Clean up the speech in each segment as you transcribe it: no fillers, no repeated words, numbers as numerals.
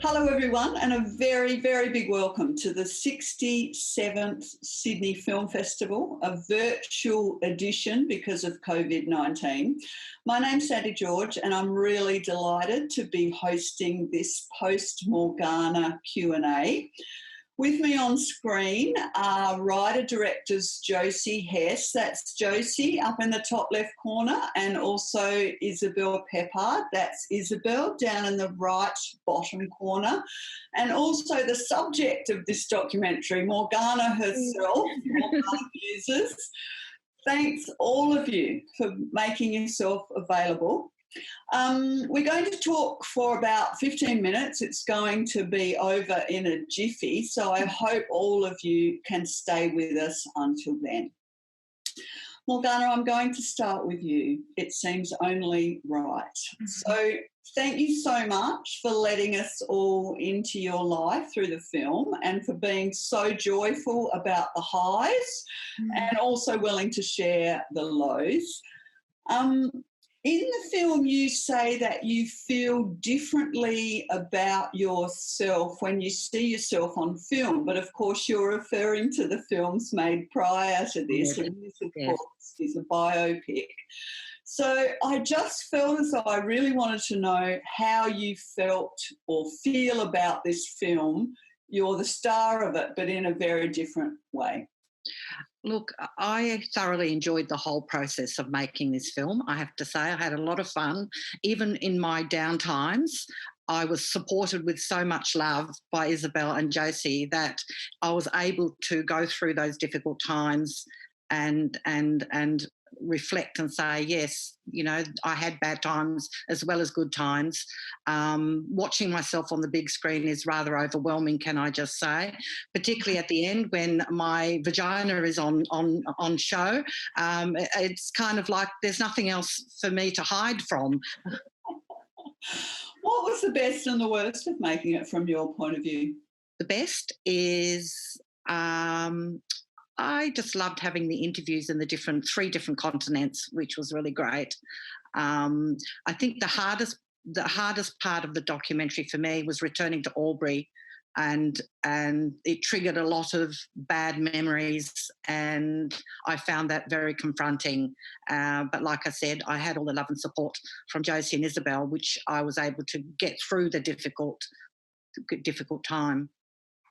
Hello everyone, and a very, very big welcome to the 67th Sydney Film Festival, a virtual edition because of COVID-19. My name's Sandy George and I'm really delighted to be hosting this post-Morgana Q&A. With me on screen are writer-directors Josie, Hess, that's Josie up in the top left corner, and also Isabel Peppard, that's Isabel down in the right bottom corner, and also the subject of this documentary, Morgana herself, Morgana Muses. Thanks all of you for making yourself available. We're going to talk for about 15 minutes. It's going to be over in a jiffy, so I hope all of you can stay with us until then. Morgana, I'm going to start with you. It seems only right. So thank you so much for letting us all into your life through the film and for being so joyful about the highs and also willing to share the lows. In the film, you say that you feel differently about yourself when you see yourself on film, but of course you're referring to the films made prior to this, and this, of course, is a biopic. So I just felt as though I really wanted to know how you felt or feel about this film. You're the star of it, but in a very different way. Look, I thoroughly enjoyed the whole process of making this film. I have to say I had a lot of fun. Even in my down times, I was supported with so much love by Isabel and Josie that I was able to go through those difficult times and reflect and say, yes, you know, I had bad times as well as good times. Watching myself on the big screen is rather overwhelming, can I just say, particularly at the end when my vagina is on show. It's kind of like there's nothing else for me to hide from. What was the best and the worst of making it from your point of view? The best is I just loved having the interviews in the three different continents, which was really great. I think the hardest part of the documentary for me was returning to Albury, and it triggered a lot of bad memories, and I found that very confronting. But like I said, I had all the love and support from Josie and Isabel, which I was able to get through the difficult time.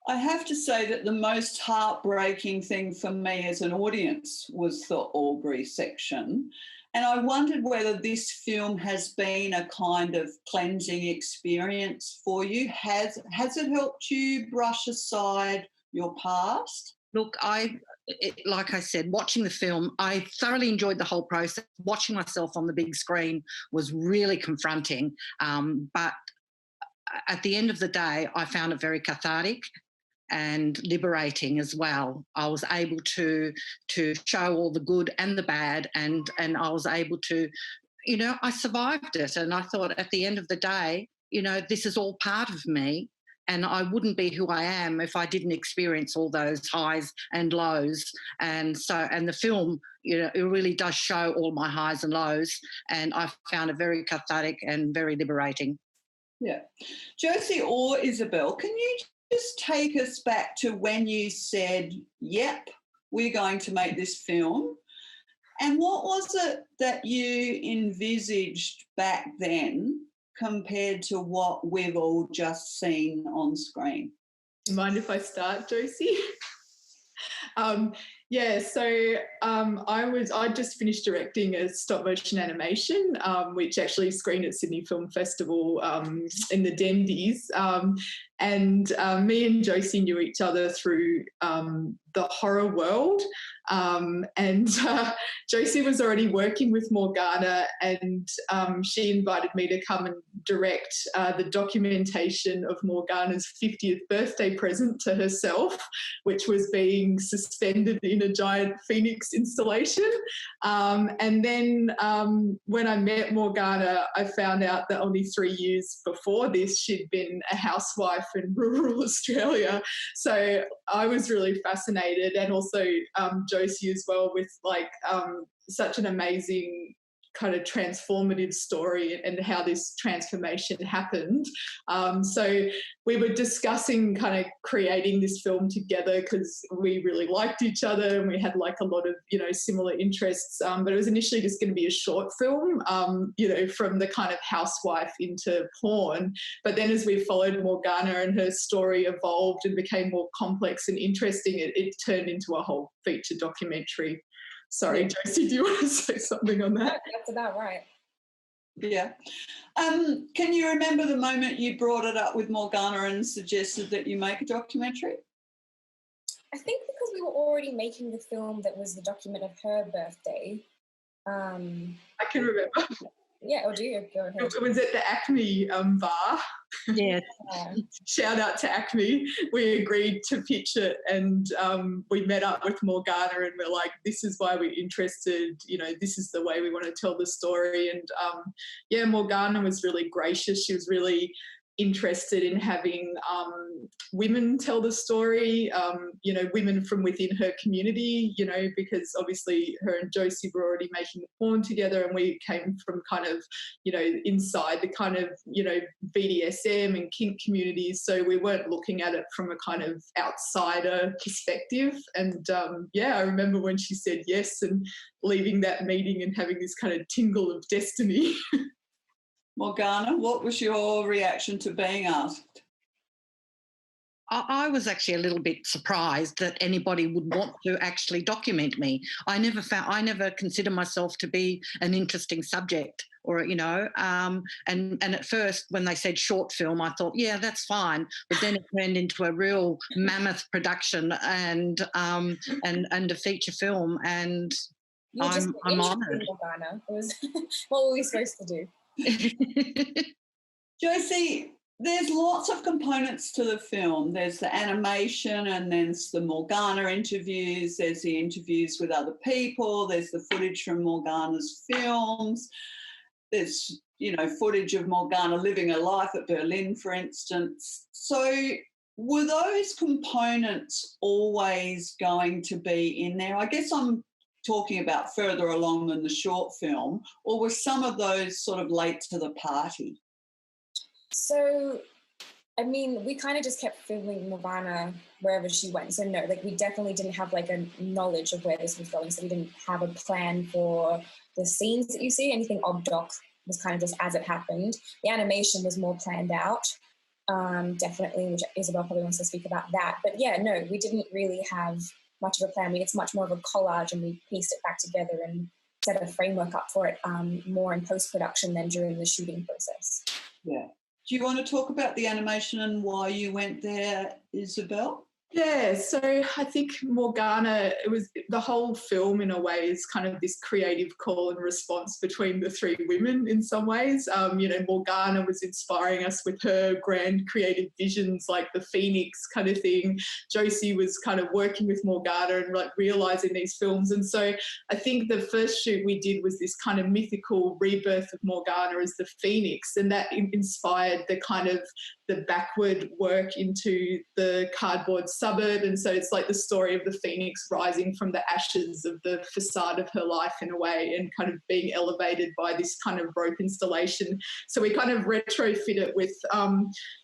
I have to say that the most heartbreaking thing for me as an audience was the Albury section. And I wondered whether this film has been a kind of cleansing experience for you. Has it helped you brush aside your past? Look, like I said, watching the film, I thoroughly enjoyed the whole process. Watching myself on the big screen was really confronting. But at the end of the day, I found it very cathartic and liberating as well. I was able to show all the good and the bad, and I was able to, you know, I survived it. And I thought at the end of the day, you know, this is all part of me, and I wouldn't be who I am if I didn't experience all those highs and lows. And the film, you know, it really does show all my highs and lows, and I found it very cathartic and very liberating. Yeah. Josie or Isabel, can you just take us back to when you said, yep, we're going to make this film? And what was it that you envisaged back then compared to what we've all just seen on screen? Mind if I start, Josie? I just finished directing a stop motion animation, which actually screened at Sydney Film Festival in the Dendies. And me and Josie knew each other through the horror world. Josie was already working with Morgana, and she invited me to come and direct the documentation of Morgana's 50th birthday present to herself, which was being suspended in a giant phoenix installation. And then when I met Morgana, I found out that only 3 years before this, she'd been a housewife in rural Australia. So I was really fascinated, and also Josie as well, with such an amazing kind of transformative story and how this transformation happened. So we were discussing kind of creating this film together because we really liked each other and we had like a lot of, you know, similar interests. But it was initially just going to be a short film, you know, from the kind of housewife into porn. But then as we followed Morgana and her story evolved and became more complex and interesting, it turned into a whole feature documentary. Sorry, Josie, do you want to say something on that? That's about right. Yeah. Can you remember the moment you brought it up with Morgana and suggested that you make a documentary? I think because we were already making the film that was the document of her birthday. I can remember. Yeah, or do you? Go ahead. It was at the Acme bar. Yeah. Shout out to Acme. We agreed to pitch it and we met up with Morgana and we're like, this is why we're interested, you know, this is the way we want to tell the story. And yeah, Morgana was really gracious. She was really interested in having women tell the story, you know, women from within her community, you know, because obviously her and Josie were already making the porn together and we came from kind of, you know, inside the kind of, you know, BDSM and kink communities. So we weren't looking at it from a kind of outsider perspective. And yeah, I remember when she said yes and leaving that meeting and having this kind of tingle of destiny. Morgana, what was your reaction to being asked? I was actually a little bit surprised that anybody would want to actually document me. I never consider myself to be an interesting subject, or you know. And at first, when they said short film, I thought, yeah, that's fine. But then it turned into a real mammoth production and a feature film, and I'm honoured. Morgana. It was what were we supposed to do? Josie, there's lots of components to the film. There's the animation and then there's the Morgana interviews, there's the interviews with other people, there's the footage from Morgana's films, there's, you know, footage of Morgana living her life at Berlin, for instance. So were those components always going to be in there? I guess I'm talking about further along than the short film, or were some of those sort of late to the party? So, I mean, we kind of just kept filming Morgana wherever she went. So no, like we definitely didn't have like a knowledge of where this was going. So we didn't have a plan for the scenes that you see. Anything ob doc was kind of just as it happened. The animation was more planned out, definitely, which Isabel probably wants to speak about that. But yeah, no, we didn't really have much of a plan. It's much more of a collage and we pieced it back together and set a framework up for it more in post-production than during the shooting process. Yeah. Do you want to talk about the animation and why you went there, Isabel? Yeah, so I think Morgana, it was the whole film in a way is kind of this creative call and response between the three women in some ways. You know, Morgana was inspiring us with her grand creative visions like the Phoenix kind of thing. Josie was kind of working with Morgana and like realising these films. And so I think the first shoot we did was this kind of mythical rebirth of Morgana as the Phoenix, and that inspired the kind of the backward work into the cardboard suburb. And so it's like the story of the Phoenix rising from the ashes of the facade of her life in a way and kind of being elevated by this kind of rope installation. So we kind of retrofit it with,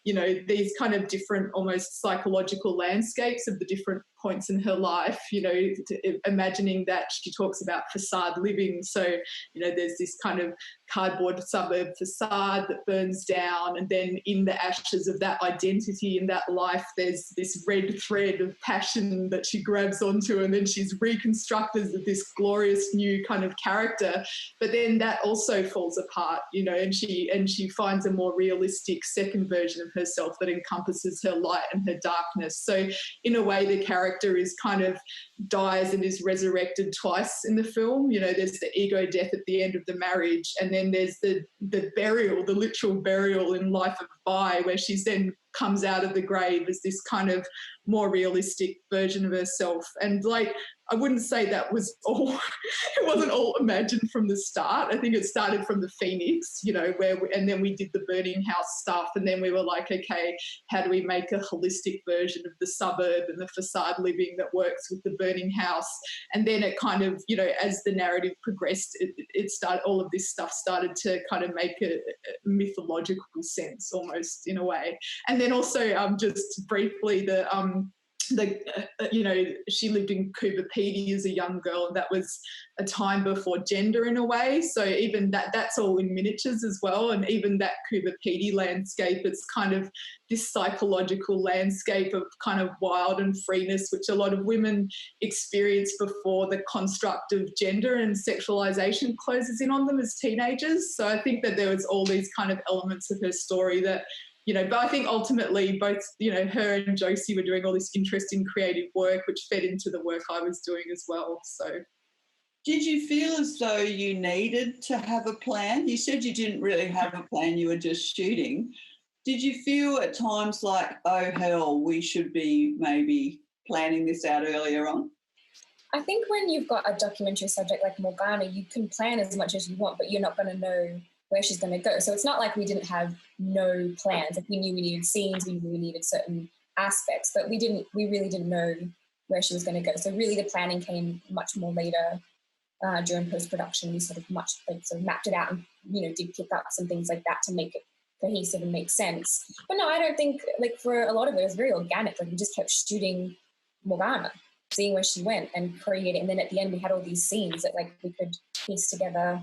you know, these kind of different almost psychological landscapes of the different points in her life, you know, imagining that she talks about facade living. So, you know, there's this kind of cardboard suburb facade that burns down, and then in the ashes of that identity and that life there's this red thread of passion that she grabs onto, and then she's reconstructed as this glorious new kind of character. But then that also falls apart, you know, and she finds a more realistic second version of herself that encompasses her light and her darkness. So in a way the character is kind of dies and is resurrected twice in the film. You know, there's the ego death at the end of the marriage, and then there's the burial, the literal burial in Life of Pi, where she's then comes out of the grave as this kind of more realistic version of herself. And like, I wouldn't say that was all, it wasn't all imagined from the start. I think it started from the Phoenix, you know, and then we did the burning house stuff. And then we were like, okay, how do we make a holistic version of the suburb and the facade living that works with the burning house? And then it kind of, you know, as the narrative progressed, it started, all of this stuff started to kind of make a mythological sense almost in a way. And then also just briefly you know, she lived in Coober Pedy as a young girl, and that was a time before gender in a way. So even that's all in miniatures as well. And even that Coober Pedy landscape, it's kind of this psychological landscape of kind of wild and freeness, which a lot of women experience before the construct of gender and sexualization closes in on them as teenagers. So I think that there was all these kind of elements of her story that, you know, but I think ultimately both, you know, her and Josie were doing all this interesting creative work, which fed into the work I was doing as well. So, did you feel as though you needed to have a plan? You said you didn't really have a plan, you were just shooting. Did you feel at times like, oh, hell, we should be maybe planning this out earlier on? I think when you've got a documentary subject like Morgana, you can plan as much as you want, but you're not going to know where she's going to go. So it's not like we didn't have no plans. Like we knew we needed scenes, we knew we needed certain aspects, but we really didn't know where she was going to go. So really the planning came much more later during post-production. We sort of mapped it out and, you know, did pick up some things like that to make it cohesive and make sense. But no, I don't think, like, for a lot of it was very organic. Like we just kept shooting Morgana, seeing where she went and creating. And then at the end we had all these scenes that like we could piece together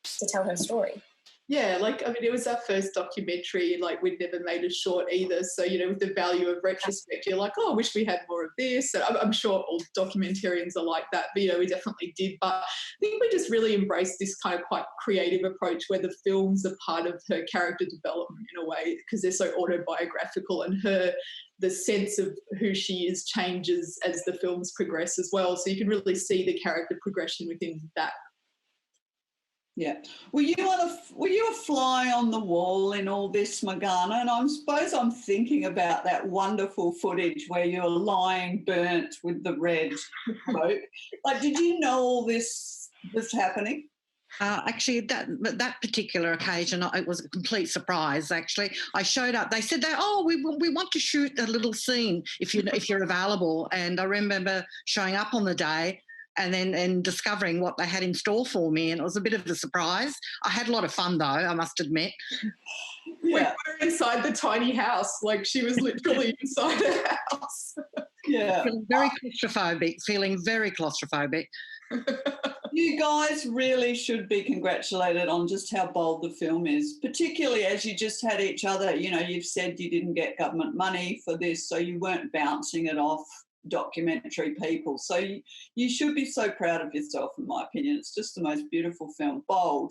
to tell her story. Yeah, like, I mean, it was our first documentary, like we'd never made a short either. So, you know, with the value of retrospect, you're like, oh, I wish we had more of this. And I'm sure all documentarians are like that, but, you know, we definitely did. But I think we just really embraced this kind of quite creative approach where the films are part of her character development in a way, because they're so autobiographical, and the sense of who she is changes as the films progress as well. So you can really see the character progression within that. Yeah. Were you a fly on the wall in all this, Morgana? And I suppose I'm thinking about that wonderful footage where you're lying burnt with the red smoke. Like, did you know all this was happening? Actually, that particular occasion, it was a complete surprise. Actually, I showed up. They said that, we want to shoot a little scene if you're available. And I remember showing up on the day and discovering what they had in store for me, and it was a bit of a surprise. I had a lot of fun though, I must admit. Yeah. We were inside the tiny house, like she was literally inside her house. Yeah. Feeling very claustrophobic. You guys really should be congratulated on just how bold the film is, particularly as you just had each other. You know, you've said you didn't get government money for this, so you weren't bouncing it off documentary people. So you should be so proud of yourself, in my opinion. It's just the most beautiful film, bold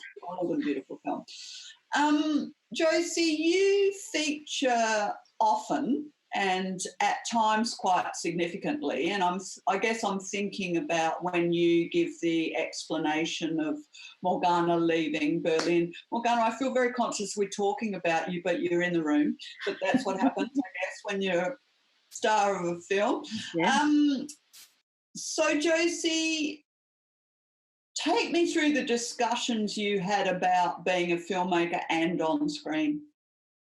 and beautiful film. Josie, you feature often and at times quite significantly, and I guess I'm thinking about when you give the explanation of Morgana leaving Berlin. Morgana, I feel very conscious we're talking about you, but you're in the room. But that's what happens, I guess, when you're star of a film. Yeah. So, Josie, take me through the discussions you had about being a filmmaker and on screen.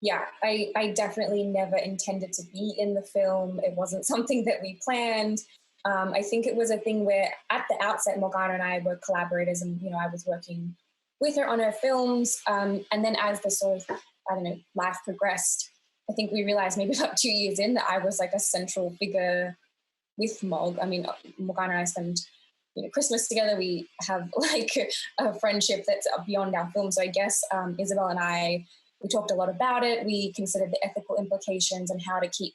Yeah, I definitely never intended to be in the film. It wasn't something that we planned. I think it was a thing where at the outset, Morgana and I were collaborators, and, you know, I was working with her on her films. And then as the sort of, life progressed, I think we realized maybe about 2 years in that I was like a central figure with Mog. I mean, Morgana and I spend, Christmas together. We have like a friendship that's beyond our film. So I guess Isabel and I, we talked a lot about it. We considered the ethical implications and how to keep,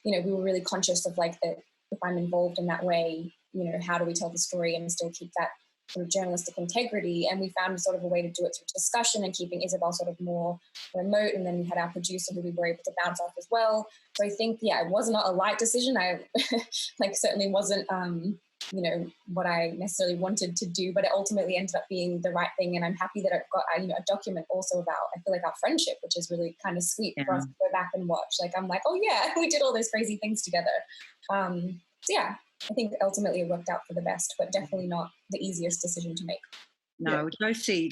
we were really conscious of like that if I'm involved in that way, how do we tell the story and still keep that sort of journalistic integrity. And we found sort of a way to do it through discussion and keeping Isabel sort of more remote. And then we had our producer who we were able to bounce off as well. So I think, it was not a light decision. I certainly wasn't what I necessarily wanted to do, but it ultimately ended up being the right thing. And I'm happy that I've got, a document also about, I feel like, our friendship, which is really kind of sweet for us to go back and watch. Like, I'm like, oh yeah, we did all those crazy things together. So yeah, I think ultimately it worked out for the best, but definitely not the easiest decision to make. No, Josie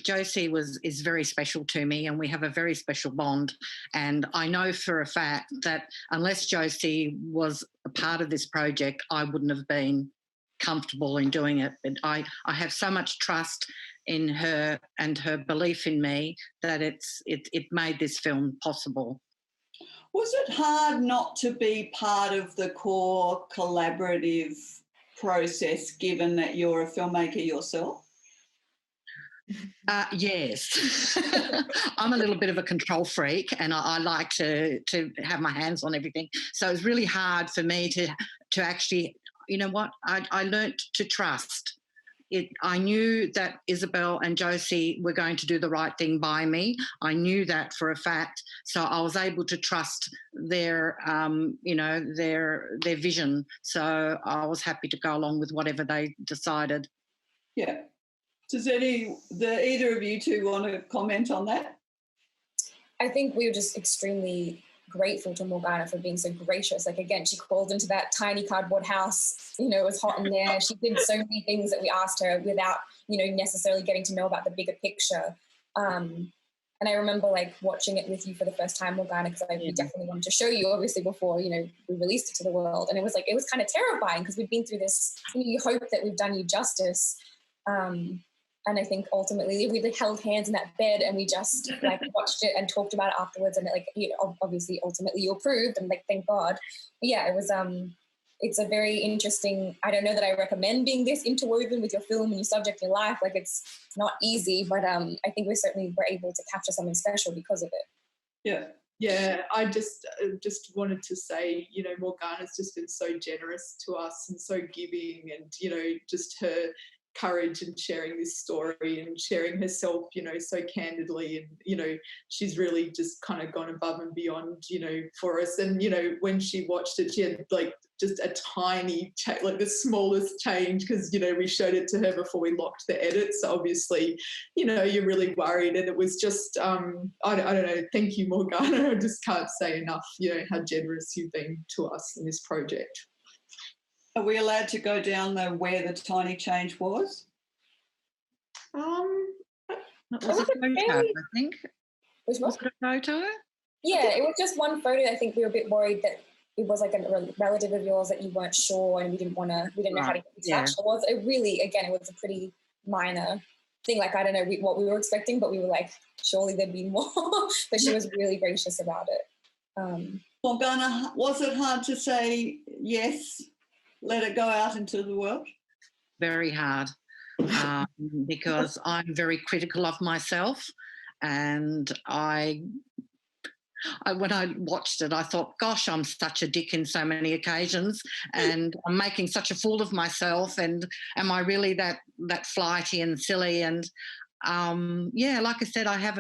is very special to me, and we have a very special bond. And I know for a fact that unless Josie was a part of this project, I wouldn't have been comfortable in doing it. But I have so much trust in her and her belief in me that it made this film possible. Was it hard not to be part of the core collaborative process, given that you're a filmmaker yourself? Yes. I'm a little bit of a control freak, and I like to have my hands on everything. So it's really hard for me to actually, I learnt to trust. I knew that Isabel and Josie were going to do the right thing by me. I knew that for a fact. So I was able to trust their vision. So I was happy to go along with whatever they decided. Yeah. Does either of you two want to comment on that? I think we were just extremely grateful to Morgana for being so gracious. Like, again, she crawled into that tiny cardboard house, it was hot in there. She did so many things that we asked her without, necessarily getting to know about the bigger picture. And I remember watching it with you for the first time, Morgana, because we definitely wanted to show you, obviously, before, we released it to the world. And it was kind of terrifying because we've been through this, you hope that we've done you justice. And I think ultimately we held hands in that bed and we just watched it and talked about it afterwards. And obviously, ultimately you approved, and thank God. But yeah, it was, it's a very interesting, I don't know that I recommend being this interwoven with your film and your subject, your life. It's not easy, but I think we certainly were able to capture something special because of it. Yeah. Yeah, I just wanted to say, Morgana's just been so generous to us and so giving, and, just her courage in sharing this story and sharing herself, so candidly, and, she's really just kind of gone above and beyond, for us. And, when she watched it, she had just a tiny, the smallest change, because, we showed it to her before we locked the edits. So obviously, you're really worried. And it was just, I don't know, thank you, Morgana. I just can't say enough, how generous you've been to us in this project. Are we allowed to go down where the tiny change was? It was a photo, I think. Was it a photo? Yeah, it was just one photo. I think we were a bit worried that it was a relative of yours that you weren't sure, and we didn't know how to get in touch. It was a pretty minor thing. I don't know what we were expecting, but we were surely there'd be more. But she was really gracious about it. Morgana, was it hard to say yes, let it go out into the world? Very hard, because I'm very critical of myself, and when I watched it, I thought, gosh, I'm such a dick in so many occasions, and I'm making such a fool of myself, and am I really that flighty and silly? And like I said, I have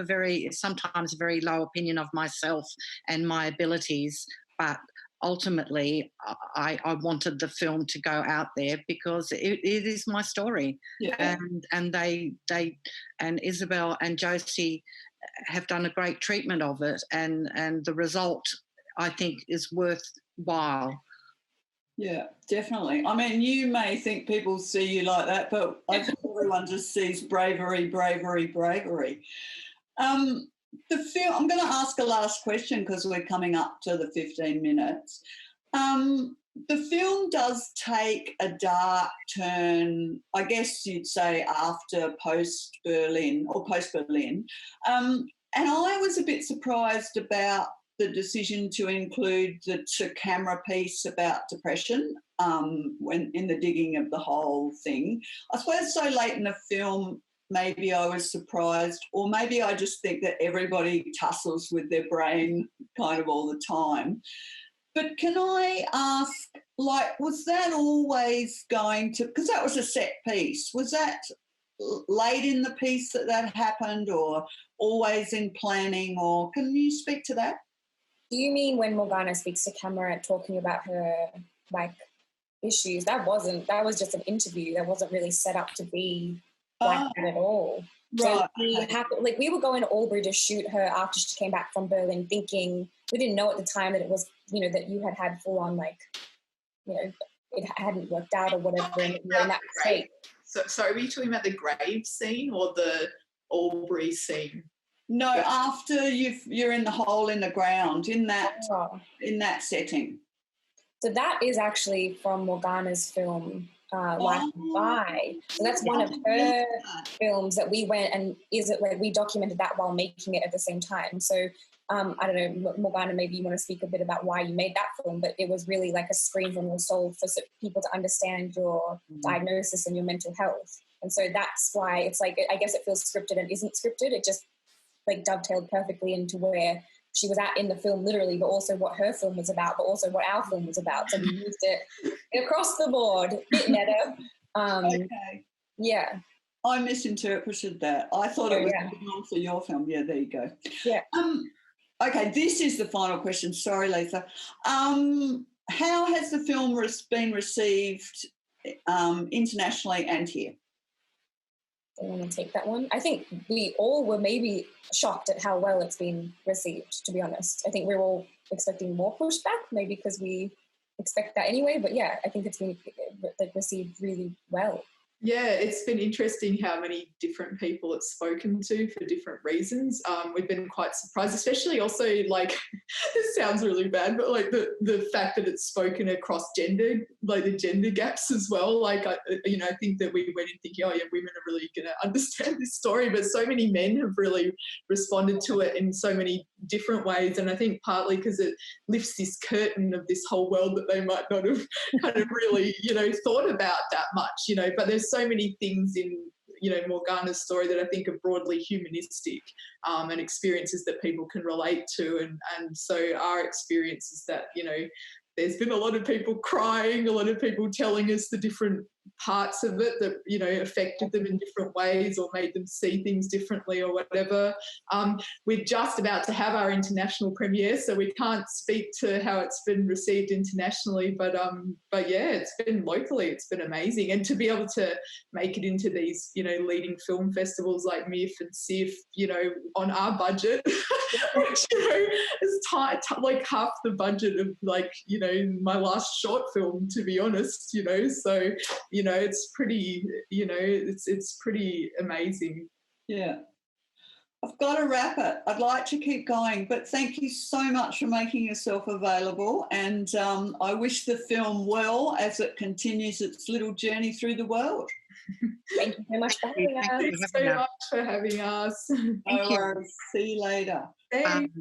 sometimes a very low opinion of myself and my abilities, but ultimately I wanted the film to go out there because it is my story. Yeah. And they and Isabel and Josie have done a great treatment of it, and the result, I think, is worthwhile. Yeah, definitely. I mean, you may think people see you like that, but I think everyone just sees bravery, bravery, bravery. The film, I'm going to ask a last question because we're coming up to the 15 minutes. The film does take a dark turn, I guess you'd say, after post-Berlin. And I was a bit surprised about the decision to include the to-camera piece about depression when in the digging of the whole thing. I suppose so late in the film, maybe I was surprised, or maybe I just think that everybody tussles with their brain kind of all the time. But can I ask, was that always going to, because that was a set piece, was that late in the piece that happened, or always in planning, or can you speak to that? Do you mean when Morgana speaks to camera talking about her, issues. That was just an interview. That wasn't really set up to be like that at all. Right. So we were going to Albury to shoot her after she came back from Berlin, thinking, we didn't know at the time that it was, you know, that you had full on, like, you know, it hadn't worked out or whatever, and you were in that state. So, sorry, were you talking about the grave scene or the Albury scene? No, after you're in the hole in the ground, in that setting. So that is actually from Morgana's film, Life and By. So that's one of her films that we went and we documented that while making it at the same time. So I don't know, Morgana, maybe you want to speak a bit about why you made that film, but it was really like a scream from your soul for people to understand your diagnosis and your mental health. And so that's why it's like, I guess it feels scripted and isn't scripted. It just like dovetailed perfectly into where she was at in the film literally, but also what her film was about, but also what our film was about. So we used it across the board, bit meta. Okay. Yeah. I misinterpreted that. I thought it was on for your film. Yeah, there you go. Yeah. Okay, this is the final question. Sorry, Letha. How has the film been received internationally and here? I want to take that one. I think we all were maybe shocked at how well it's been received, to be honest. I think we're all expecting more pushback, maybe because we expect that anyway. But yeah, I think it's been received really well. Yeah, it's been interesting how many different people it's spoken to for different reasons. We've been quite surprised, especially also like, this sounds really bad, but like the fact that it's spoken across gender, like the gender gaps as well. Like, I think that we went in thinking, oh yeah, women are really going to understand this story, but so many men have really responded to it in so many different ways. And I think partly because it lifts this curtain of this whole world that they might not have kind of really, thought about that much, but there's so many things in, Morgana's story that I think are broadly humanistic and experiences that people can relate to. And so our experience is that, there's been a lot of people crying, a lot of people telling us the different parts of it that, affected them in different ways or made them see things differently or whatever. We're just about to have our international premiere, so we can't speak to how it's been received internationally, but yeah, it's been locally, it's been amazing. And to be able to make it into these, leading film festivals like MIF and SIF, on our budget, which, is like half the budget of like, my last short film, to be honest, so, it's pretty, it's pretty amazing. Yeah. I've got to wrap it. I'd like to keep going, but thank you so much for making yourself available. And I wish the film well as it continues its little journey through the world. Thank you so much for having us. Thanks so much for having us. No worries. See you later. Thanks.